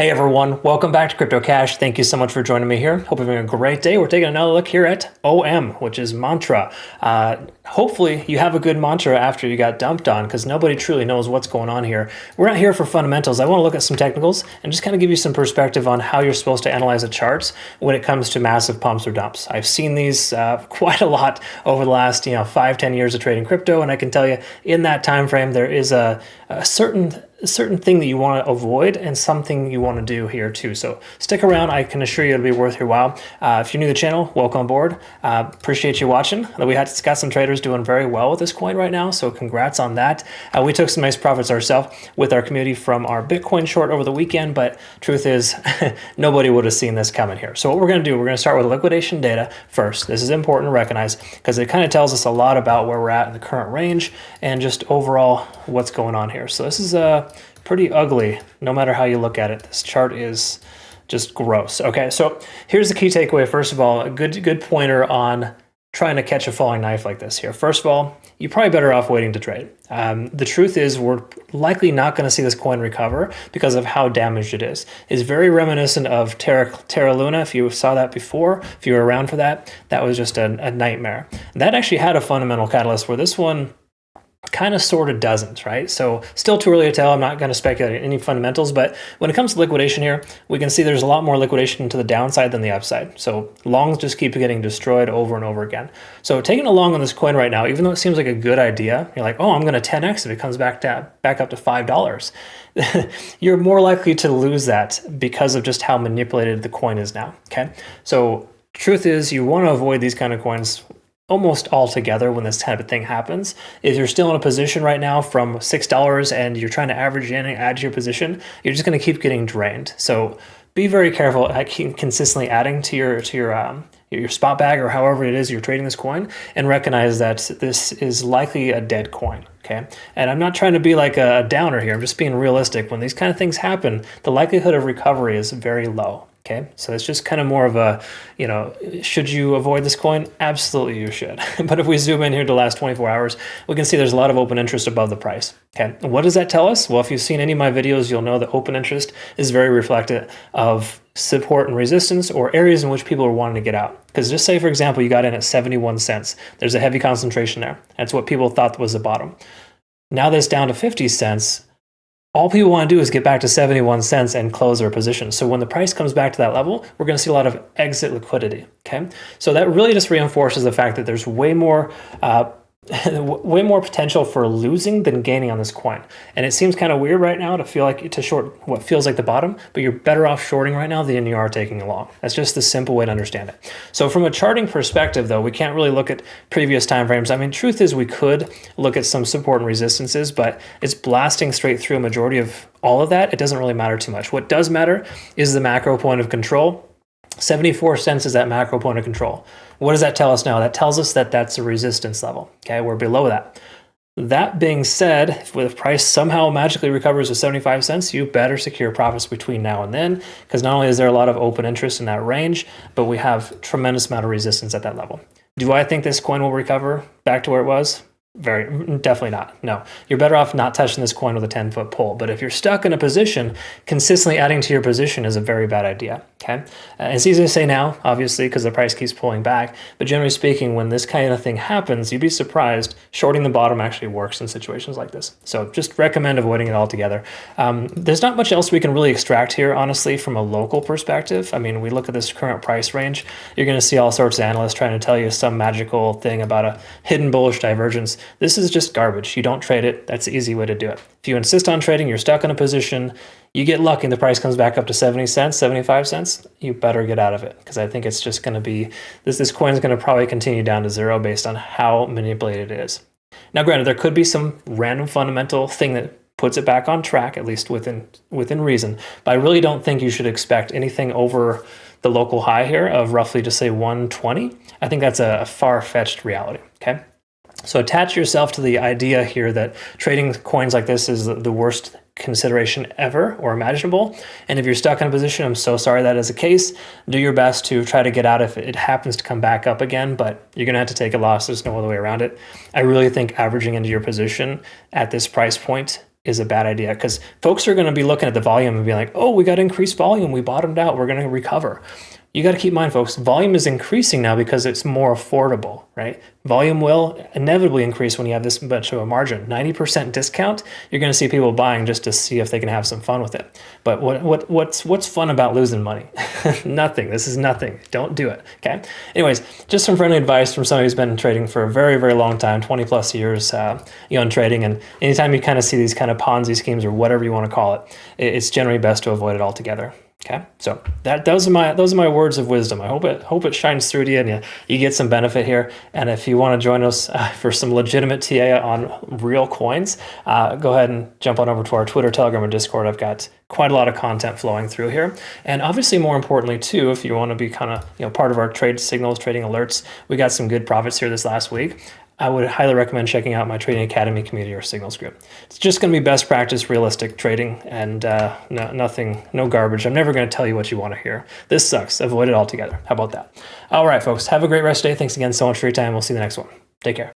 Hey everyone, welcome back to Crypto Cash. Thank you so much for joining me here. Hope you're having a great day. We're taking another look here at OM, which is mantra. Hopefully you have a good mantra after you got dumped on, because nobody truly knows what's going on here. We're not here for fundamentals. I want to look at some technicals and just kind of give you some perspective on how you're supposed to analyze the charts when it comes to massive pumps or dumps. I've seen these quite a lot over the last 5-10 years of trading crypto, and I can tell you in that time frame there is a certain thing that you want to avoid and something you want to do here too. So stick around. I can assure you it'll be worth your while. If you're new to the channel, welcome aboard. Appreciate you watching. We got some traders doing very well with this coin right now, so congrats on that. We took some nice profits ourselves with our community from our Bitcoin short over the weekend, but truth is nobody would have seen this coming here. So what we're going to do, we're going to start with liquidation data first. This is important to recognize because it kind of tells us a lot about where we're at in the current range and just overall what's going on here. So this is pretty ugly no matter how you look at it. This chart is just gross. Okay, so here's the key takeaway. First of all, a good pointer on trying to catch a falling knife like this here. First of all, you're probably better off waiting to trade. The truth is we're likely not going to see this coin recover because of how damaged it is. It's very reminiscent of Terra Luna. If you saw that before, if you were around for that, that was just a nightmare. That actually had a fundamental catalyst where this one kind of sort of doesn't, right? So still too early to tell. I'm not going to speculate on any fundamentals, but when it comes to liquidation here, we can see there's a lot more liquidation to the downside than the upside. So longs just keep getting destroyed over and over again. So taking a long on this coin right now, even though it seems like a good idea, you're like, oh, I'm going to 10x if it comes back up to $5. You're more likely to lose that because of just how manipulated the coin is now, okay? So truth is you want to avoid these kind of coins almost altogether when this type of thing happens. If you're still in a position right now from $6 and you're trying to average in and add to your position, you're just going to keep getting drained. So be very careful at consistently adding to your spot bag or however it is you're trading this coin, and recognize that this is likely a dead coin. Okay, and I'm not trying to be like a downer here. I'm just being realistic. When these kind of things happen, the likelihood of recovery is very low. Okay, so it's just kind of more of a, should you avoid this coin? Absolutely you should. But if we zoom in here to the last 24 hours, we can see there's a lot of open interest above the price. Okay, and what does that tell us? Well, if you've seen any of my videos, you'll know that open interest is very reflective of support and resistance or areas in which people are wanting to get out. Because just say, for example, you got in at 71 cents. There's a heavy concentration there. That's what people thought was the bottom. Now that's down to 50 cents. All people want to do is get back to 71 cents and close their position. So when the price comes back to that level, we're going to see a lot of exit liquidity. Okay, so that really just reinforces the fact that there's way more potential for losing than gaining on this coin. And it seems kind of weird right now to short what feels like the bottom, but you're better off shorting right now than you are taking a long. That's just the simple way to understand it. So from a charting perspective, though, we can't really look at previous time frames. I mean, truth is we could look at some support and resistances, but it's blasting straight through a majority of all of that. It doesn't really matter too much. What does matter is the macro point of control. 74 cents is that macro point of control. What does that tell us now? That tells us that that's a resistance level. Okay, we're below that. That being said, if the price somehow magically recovers to 75 cents, you better secure profits between now and then, because not only is there a lot of open interest in that range, but we have tremendous amount of resistance at that level. Do I think this coin will recover back to where it was? Definitely not. No, you're better off not touching this coin with a 10-foot pole. But if you're stuck in a position, consistently adding to your position is a very bad idea. Okay, it's easy to say now, obviously, because the price keeps pulling back. But generally speaking, when this kind of thing happens, you'd be surprised. Shorting the bottom actually works in situations like this. So just recommend avoiding it altogether. There's not much else we can really extract here, honestly, from a local perspective. I mean, we look at this current price range. You're going to see all sorts of analysts trying to tell you some magical thing about a hidden bullish divergence. This is just garbage. You don't trade it. That's the easy way to do it. If you insist on trading, you're stuck in a position, you get lucky and the price comes back up to 70 cents, 75 cents, you better get out of it, because I think it's just going to be, this coin is going to probably continue down to zero based on how manipulated it is. Now, granted, there could be some random fundamental thing that puts it back on track, at least within reason, but I really don't think you should expect anything over the local high here of roughly, just say 120. I think that's a far-fetched reality, okay? So attach yourself to the idea here that trading coins like this is the worst consideration ever or imaginable. And if you're stuck in a position, I'm so sorry that is the case. Do your best to try to get out if it happens to come back up again, but you're going to have to take a loss. There's no other way around it. I really think averaging into your position at this price point is a bad idea, because folks are going to be looking at the volume and be like, oh, we got increased volume, we bottomed out, we're going to recover. You got to keep in mind, folks, volume is increasing now because it's more affordable, right? Volume will inevitably increase when you have this much of a margin. 90% discount, you're going to see people buying just to see if they can have some fun with it. But what's fun about losing money? Nothing. This is nothing. Don't do it, okay? Anyways, just some friendly advice from somebody who's been trading for a very, very long time, 20 plus years, in trading. And anytime you kind of see these kind of Ponzi schemes or whatever you want to call it, it's generally best to avoid it altogether. Okay, so those are my words of wisdom. I hope it shines through to you and you get some benefit here. And if you want to join us for some legitimate TA on real coins, go ahead and jump on over to our Twitter, Telegram, and Discord. I've got quite a lot of content flowing through here. And obviously, more importantly too, if you want to be kind of part of our trade signals, trading alerts, we got some good profits here this last week. I would highly recommend checking out my Trading Academy community or signals group. It's just going to be best practice, realistic trading, and no garbage. I'm never going to tell you what you want to hear. This sucks. Avoid it altogether. How about that? All right, folks. Have a great rest of the day. Thanks again so much for your time. We'll see you in the next one. Take care.